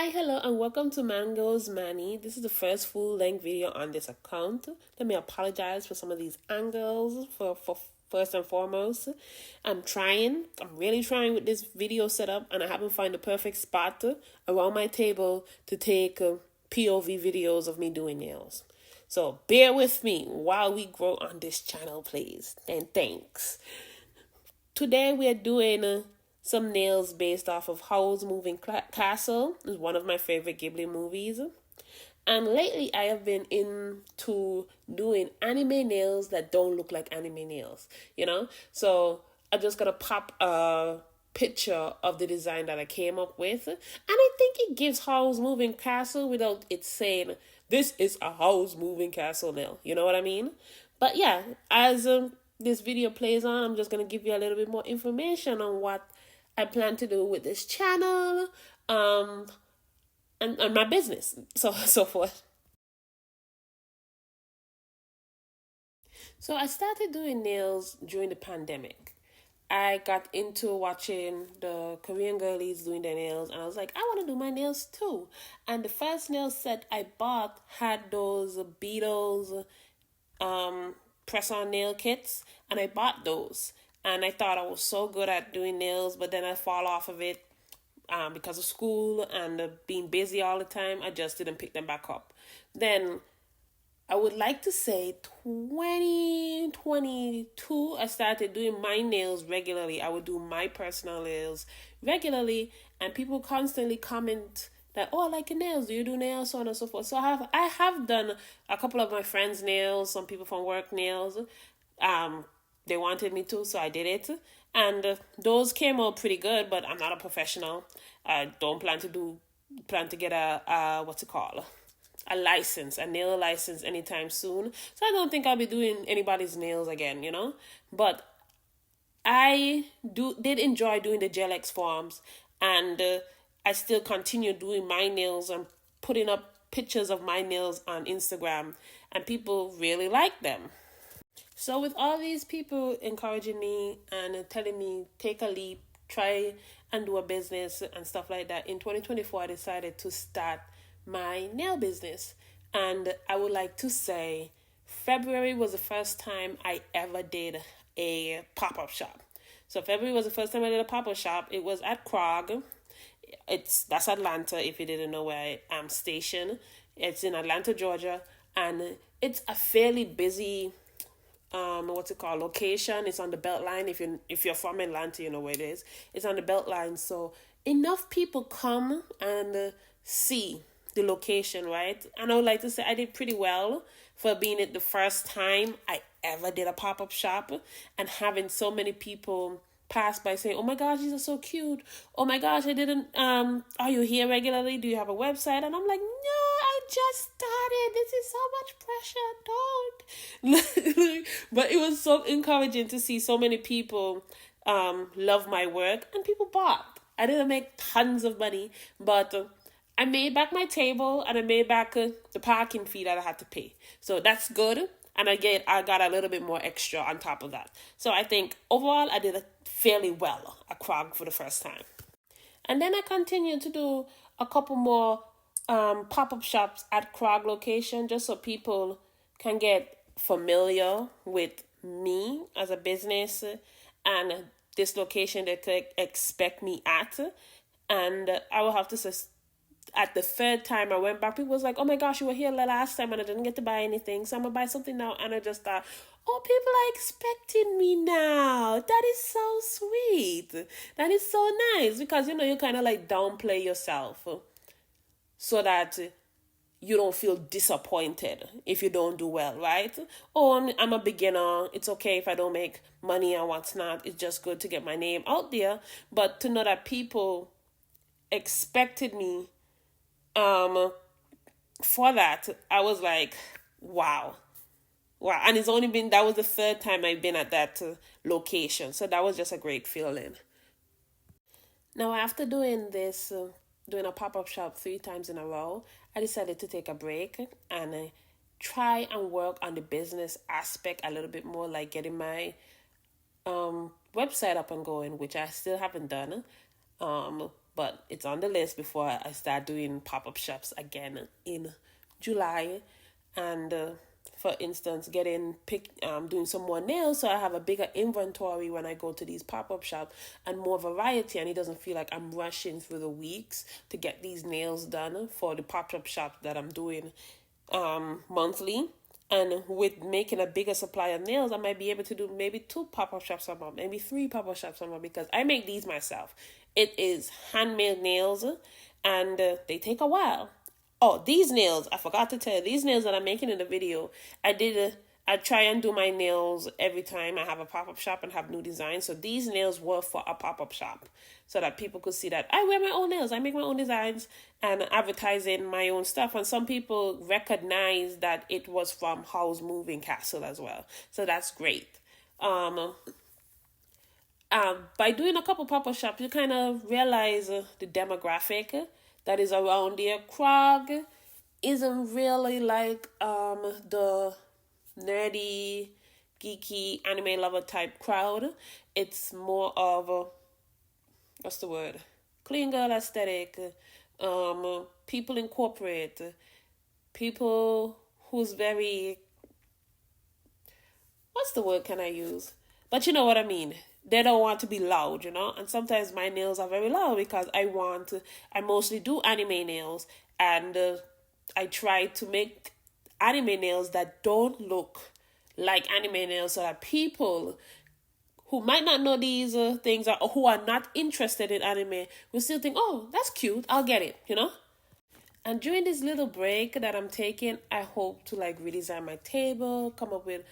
Hi, hello, and welcome to Mango's Manny. This is the first full-length video on this account. Let me apologize for some of these angles for first and foremost. I'm really trying with this video setup, and I haven't found the perfect spot around my table to take POV videos of me doing nails. So bear with me while we grow on this channel, please, and thanks. Today we are doing some nails based off of Howl's Moving Castle. It's one of my favorite Ghibli movies. And lately I have been into doing anime nails that don't look like anime nails, So I'm just going to pop a picture of the design that I came up with. And I think it gives Howl's Moving Castle without it saying, this is a Howl's Moving Castle nail. You know what I mean? But yeah, as this video plays on, I'm just going to give you a little bit more information on what I plan to do with this channel, and my business, so forth. So I started doing nails during the pandemic. I got into watching the Korean girlies doing their nails, and I was like, I want to do my nails too. And the first nail set I bought had those Beatles press-on nail kits, and I bought those. And I thought I was so good at doing nails, but then I fall off of it because of school and being busy all the time. I just didn't pick them back up. Then I would like to say 2022, I started doing my nails regularly. I would do my personal nails regularly, and people constantly comment that, oh, I like your nails. Do you do nails? So on and so forth. So I have done a couple of my friends' nails, some people from work nails. They wanted me to, so I did it. And those came out pretty good, but I'm not a professional. I don't plan to get a license, a nail license anytime soon. So I don't think I'll be doing anybody's nails again, But I did enjoy doing the gel X forms, and I still continue doing my nails and putting up pictures of my nails on Instagram, and people really like them. So with all these people encouraging me and telling me, take a leap, try and do a business and stuff like that, in 2024, I decided to start my nail business. And I would like to say February was the first time I ever did a pop-up shop. So February was the first time I did a pop-up shop. It was at Krog. That's Atlanta, if you didn't know where I am stationed. It's in Atlanta, Georgia. And it's a fairly busy location. It's on the Beltline. If you're from Atlanta, you know where it is. It's on the Beltline, so enough people come and see the location, right? And I would like to say I did pretty well for being it the first time I ever did a pop-up shop, and having so many people pass by saying, oh my gosh, these are so cute. Oh my gosh, I didn't are you here regularly? Do you have a website? And I'm like, no, I just started. This is so much pressure. Don't. But it was so encouraging to see so many people love my work, and people bought. I didn't make tons of money, but I made back my table, and I made back the parking fee that I had to pay. So that's good. And I got a little bit more extra on top of that. So I think overall I did it fairly well at Krog for the first time. And then I continued to do a couple more pop-up shops at Krog location, just so people can get familiar with me as a business and this location they could expect me at. And I will have to say, at the third time I went back, people was like, oh my gosh, you were here last time and I didn't get to buy anything, so I'm gonna buy something now. And I just thought, oh, people are expecting me now. That is so sweet. That is so nice, because you kind of like downplay yourself so that you don't feel disappointed if you don't do well, right? Oh, I'm a beginner. It's okay if I don't make money and what's not. It's just good to get my name out there. But to know that people expected me for that, I was like, wow. And that was the third time I've been at that location. So that was just a great feeling. Now, after doing this, doing a pop-up shop 3 times in a row, I decided to take a break and try and work on the business aspect a little bit more, like getting my website up and going, which I still haven't done. but it's on the list before I start doing pop-up shops again in July. And for instance, doing some more nails, so I have a bigger inventory when I go to these pop-up shops and more variety, and it doesn't feel like I'm rushing through the weeks to get these nails done for the pop-up shop that I'm doing monthly. And with making a bigger supply of nails, I might be able to do maybe 2 pop-up shops a month, maybe 3 pop-up shops a month, because I make these myself. It is handmade nails, and they take a while. Oh, these nails, I forgot to tell you, these nails that I'm making in the video, I try and do my nails every time I have a pop-up shop and have new designs. So these nails were for a pop-up shop, so that people could see that I wear my own nails, I make my own designs, and advertising my own stuff. And some people recognize that it was from Howl's Moving Castle as well. So that's great. By doing a couple pop-up shops, you kind of realize the demographic that is around there. Krog isn't really like the nerdy, geeky, anime lover type crowd. It's more of a, what's the word? Clean girl aesthetic. People in corporate. People who's very, what's the word can I use? But you know what I mean. They don't want to be loud, and sometimes my nails are very loud because I mostly do anime nails, and I try to make anime nails that don't look like anime nails, so that people who might not know these things, or who are not interested in anime will still think, oh, that's cute, I'll get it, And during this little break that I'm taking, I hope to redesign my table, come up with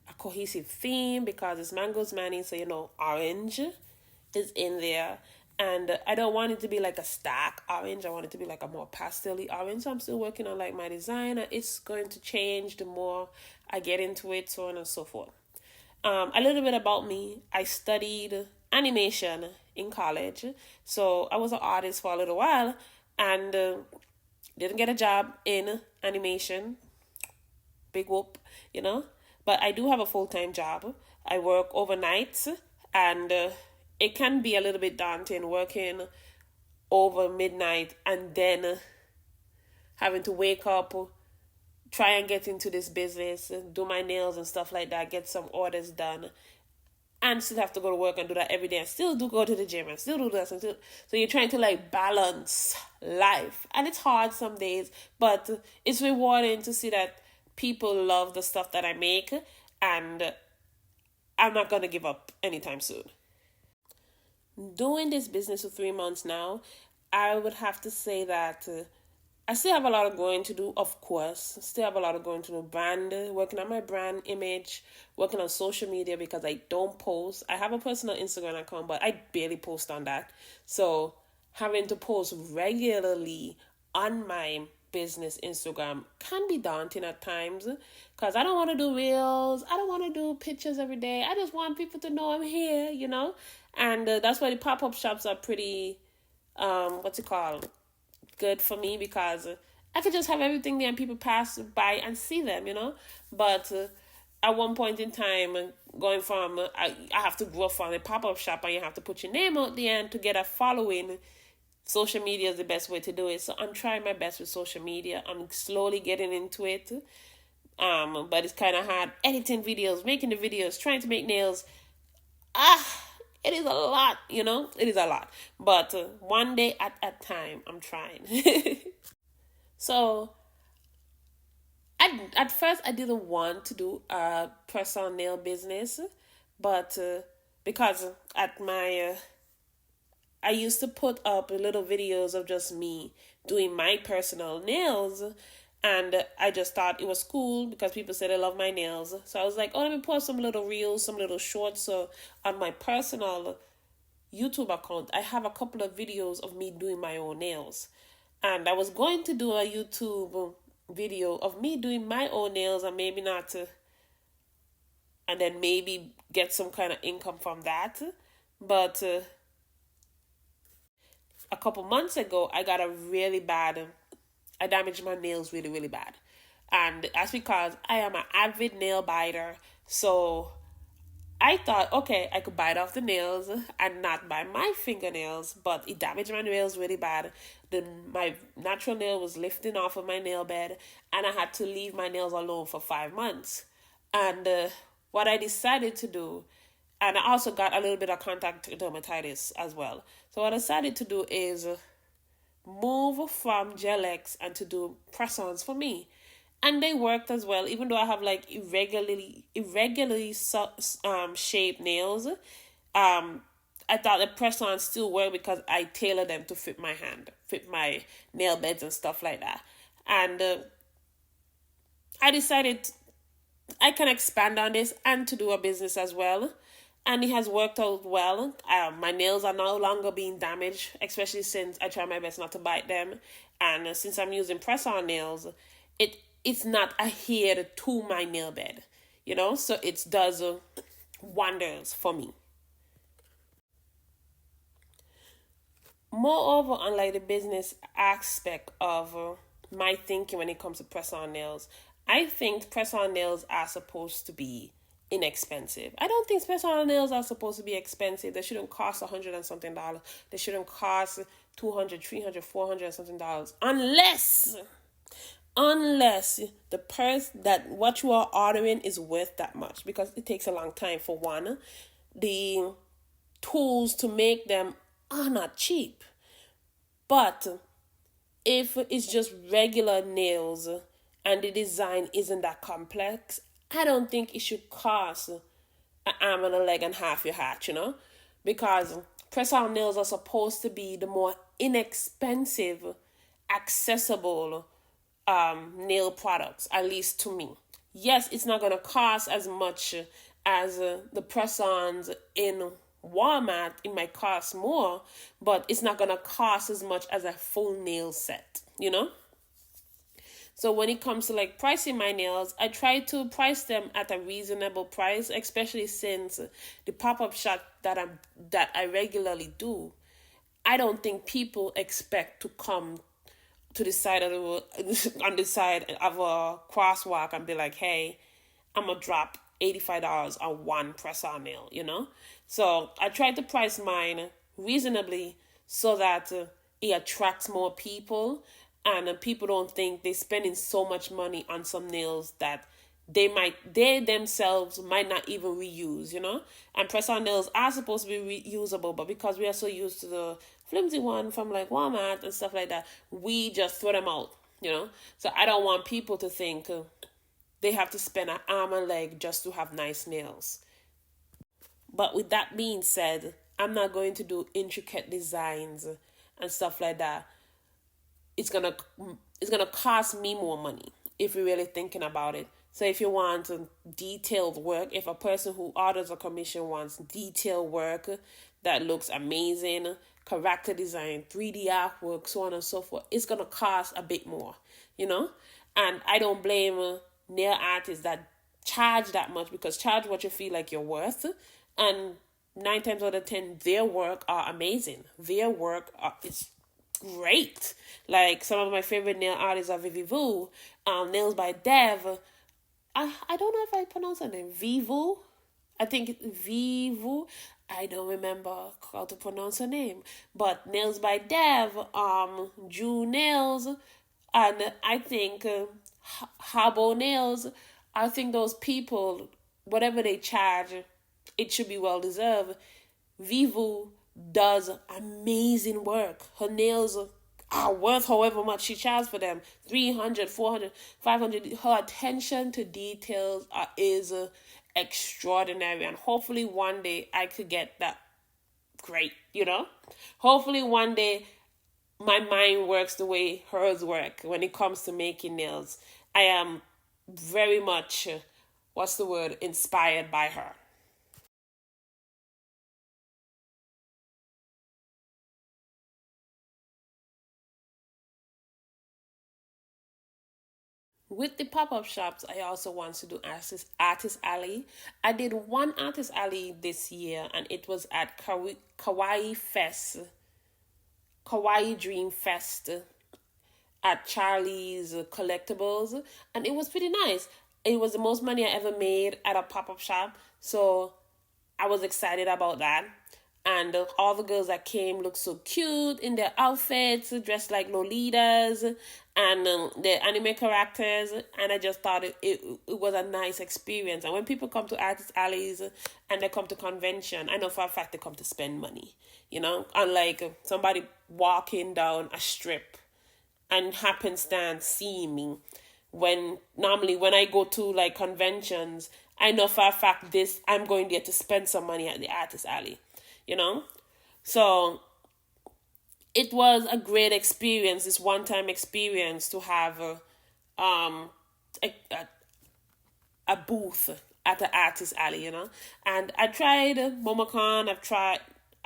a cohesive theme, because it's Mango's Manny, so orange is in there, and I don't want it to be like a stark orange. I want it to be like a more pastel-y orange. So I'm still working on my design, and it's going to change the more I get into it, so on and so forth. A little bit about me: I studied animation in college, so I was an artist for a little while, and didn't get a job in animation. Big whoop, But I do have a full-time job. I work overnights, and it can be a little bit daunting working over midnight and then having to wake up, try and get into this business, do my nails and stuff like that, get some orders done, and still have to go to work and do that every day. I still do go to the gym and still do this. So you're trying to balance life. And it's hard some days, but it's rewarding to see that people love the stuff that I make, and I'm not going to give up anytime soon. Doing this business for 3 months now, I would have to say that I still have a lot of growing to do, of course. Still have a lot of growing to do. Working on my brand image, working on social media, because I don't post. I have a personal Instagram account, but I barely post on that. So having to post regularly on my business Instagram can be daunting at times, because I don't want to do reels. I don't want to do pictures every day. I just want people to know I'm here, and that's why the pop-up shops are pretty good for me, because I could just have everything there and people pass by and see them, but at one point in time, going from I have to grow from a pop-up shop, and you have to put your name out there, and to get a following, social media is the best way to do it. So I'm trying my best with social media. I'm slowly getting into it. But it's kind of hard. Editing videos, making the videos, trying to make nails. It is a lot, It is a lot. But one day at a time, I'm trying. So at first, I didn't want to do a personal nail business. But because at my... I used to put up little videos of just me doing my personal nails, and I just thought it was cool because people said I love my nails. So I was like, let me post some little reels, some little shorts. So on my personal YouTube account, I have a couple of videos of me doing my own nails. And I was going to do a YouTube video of me doing my own nails, and maybe not, and then maybe get some kind of income from that. But a couple months ago, I damaged my nails really, really bad. And that's because I am an avid nail biter. So I thought, okay, I could bite off the nails and not buy my fingernails, but it damaged my nails really bad. My natural nail was lifting off of my nail bed, and I had to leave my nails alone for 5 months. And what I decided to do, and I also got a little bit of contact dermatitis as well. So what I decided to do is move from gel X and to do press-ons for me, and they worked as well. Even though I have like irregularly shaped nails, I thought the press-ons still work because I tailor them to fit my hand, fit my nail beds and stuff like that. And I decided I can expand on this and to do a business as well. And it has worked out well. My nails are no longer being damaged, especially since I try my best not to bite them. And since I'm using press-on nails, it's not adhered to my nail bed, so it does wonders for me. Moreover, unlike the business aspect of my thinking when it comes to press-on nails, I think press-on nails are supposed to be inexpensive. I don't think press-on nails are supposed to be expensive. They shouldn't cost $100 and something dollars. They shouldn't cost $200, $300, $400 and something dollars, unless the purse that what you are ordering is worth that much, because it takes a long time. For one, the tools to make them are not cheap. But if it's just regular nails and the design isn't that complex, I don't think it should cost an arm and a leg and half your hat, because press-on nails are supposed to be the more inexpensive, accessible nail products, at least to me. Yes, it's not going to cost as much as the press-ons in Walmart. It might cost more, but it's not going to cost as much as a full nail set, So when it comes to like pricing my nails, I try to price them at a reasonable price, especially since the pop-up shop that I regularly do, I don't think people expect to come to the side of on the side of a crosswalk and be like, hey, I'm gonna drop $85 on one press-on nail, So I try to price mine reasonably so that it attracts more people, and people don't think they're spending so much money on some nails that they themselves might not even reuse, And press-on nails are supposed to be reusable, but because we are so used to the flimsy one from like Walmart and stuff like that, we just throw them out, So I don't want people to think they have to spend an arm and leg just to have nice nails. But with that being said, I'm not going to do intricate designs and stuff like that. It's gonna cost me more money if you're really thinking about it. So if you want detailed work, if a person who orders a commission wants detailed work that looks amazing, character design, 3D artwork, so on and so forth, it's gonna cost a bit more, And I don't blame nail artists that charge that much, because charge what you feel like you're worth, and 9 times out of 10, their work are amazing. Their work is great. Like some of my favorite nail artists are Vivu, Nails by Dev. I don't know if I pronounce her name. Vivu. I think it's Vivu. I don't remember how to pronounce her name. But Nails by Dev, Drew Nails, and I think Howl Nails. I think those people, whatever they charge, it should be well deserved. Vivu does amazing work. Her nails are worth however much she charges for them, 300, 400, 500. Her attention to details is extraordinary, and hopefully one day I could get that great, Hopefully one day my mind works the way hers work when it comes to making nails. I am very much, inspired by her. With the pop-up shops, I also want to do artist alley. I did one artist alley this year, and it was at Kawaii Dream Fest at Charlie's Collectibles, and it was pretty nice. It was the most money I ever made at a pop-up shop, so I was excited about that. And all the girls that came looked so cute in their outfits, dressed like Lolitas and the anime characters. And I just thought it was a nice experience. And when people come to artist alleys and they come to convention, I know for a fact they come to spend money. Unlike somebody walking down a strip and happenstance seeing me. When I go to like conventions, I know for a fact I'm going there to spend some money at the artist alley. So it was a great experience, this one-time experience, to have a booth at the artist alley. And I tried MomoCon,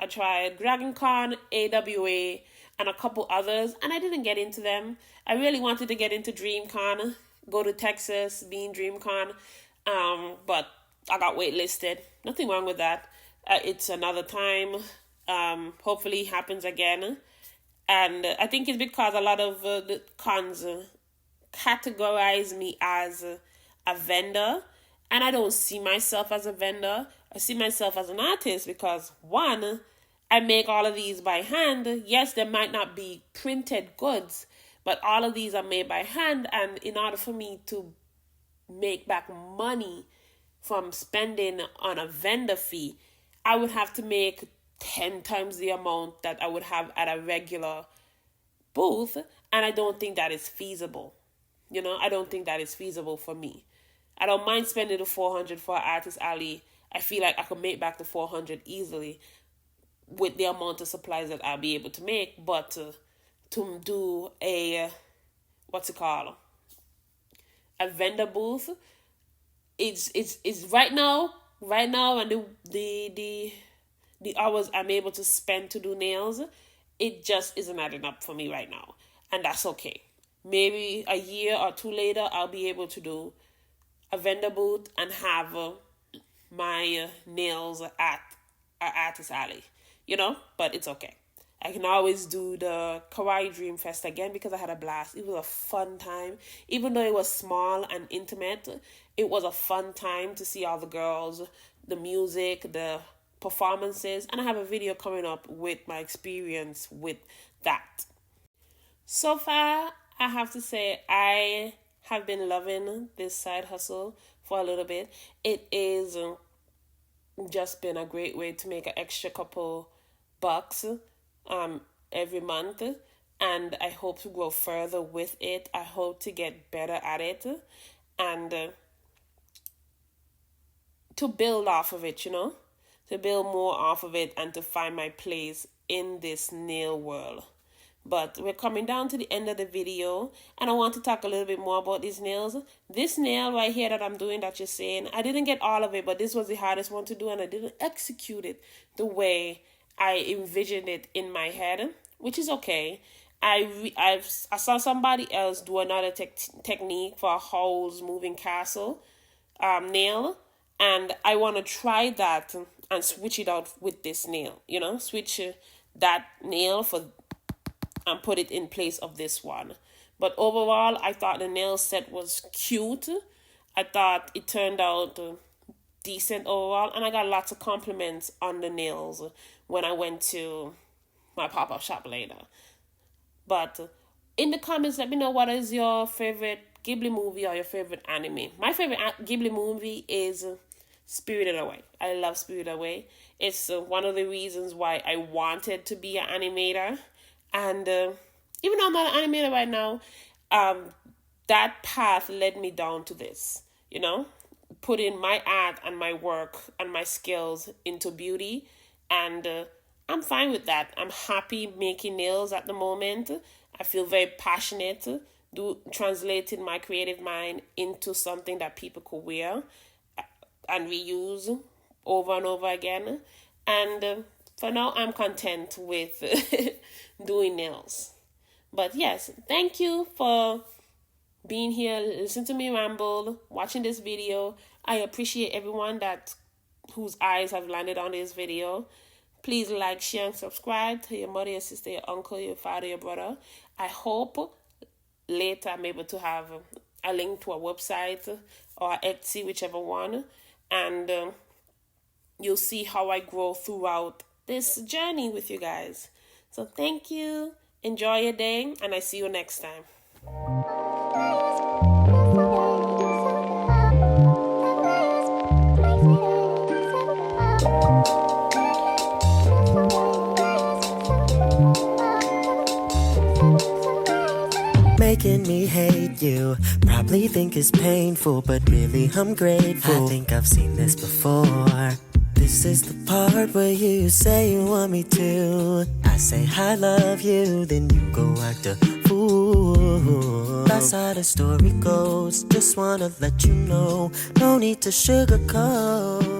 I tried Dragon Con, AWA, and a couple others, and I didn't get into them. I really wanted to get into DreamCon, go to Texas, be in DreamCon, but I got waitlisted. Nothing wrong with that. It's another time. Hopefully it happens again. And I think it's because a lot of the cons categorize me as a vendor. And I don't see myself as a vendor. I see myself as an artist because, one, I make all of these by hand. Yes, there might not be printed goods, but all of these are made by hand. And in order for me to make back money from spending on a vendor fee, I would have to make 10 times the amount that I would have at a regular booth. And I don't think that is feasible. I don't think that is feasible for me. I don't mind spending the $400 for Artist Alley. I feel like I could make back the $400 easily with the amount of supplies that I'll be able to make. But to do a, a vendor booth, it's right now, and the hours I'm able to spend to do nails, it just isn't adding up for me right now. And that's okay. Maybe a year or two later, I'll be able to do a vendor booth and have my nails at an artist alley, but it's okay. I can always do the Kawaii Dream Fest again because I had a blast. It was a fun time. Even though it was small and intimate, it was a fun time to see all the girls, the music, the performances, and I have a video coming up with my experience with that. So far, I have to say I have been loving this side hustle for a little bit. It is just been a great way to make an extra couple bucks every month, and I hope to grow further with it. I hope to get better at it and to build off of it, to build more off of it and to find my place in this nail world. But we're coming down to the end of the video, and I want to talk a little bit more about these nails. This nail right here that I'm doing that you're saying, I didn't get all of it, but this was the hardest one to do, and I didn't execute it the way I envisioned it in my head, which is okay. I saw somebody else do another technique for a Howl's moving castle nail, and I want to try that and switch it out with this nail. Switch that nail and put it in place of this one. But overall, I thought the nail set was cute. I thought it turned out decent overall, and I got lots of compliments on the nails when I went to my pop-up shop later. But in the comments, let me know what is your favorite Ghibli movie or your favorite anime. My favorite Ghibli movie is Spirited Away. I love Spirited Away. It's one of the reasons why I wanted to be an animator. And even though I'm not an animator right now, that path led me down to this, putting my art and my work and my skills into beauty. And I'm fine with that. I'm happy making nails at the moment. I feel very passionate translating my creative mind into something that people could wear and reuse over and over again. And for now, I'm content with doing nails. But yes, thank you for being here, listening to me ramble, watching this video. I appreciate everyone whose eyes have landed on this video. Please like, share, and subscribe to your mother, your sister, your uncle, your father, your brother. I hope later I'm able to have a link to a website or Etsy, whichever one. And you'll see how I grow throughout this journey with you guys. So thank you. Enjoy your day, and I see you next time. Making me hate you, probably think it's painful, but really I'm grateful. I think I've seen this before. This is the part where you say you want me to. I say I love you, then you go act a fool. That's how the story goes, just wanna let you know. No need to sugarcoat.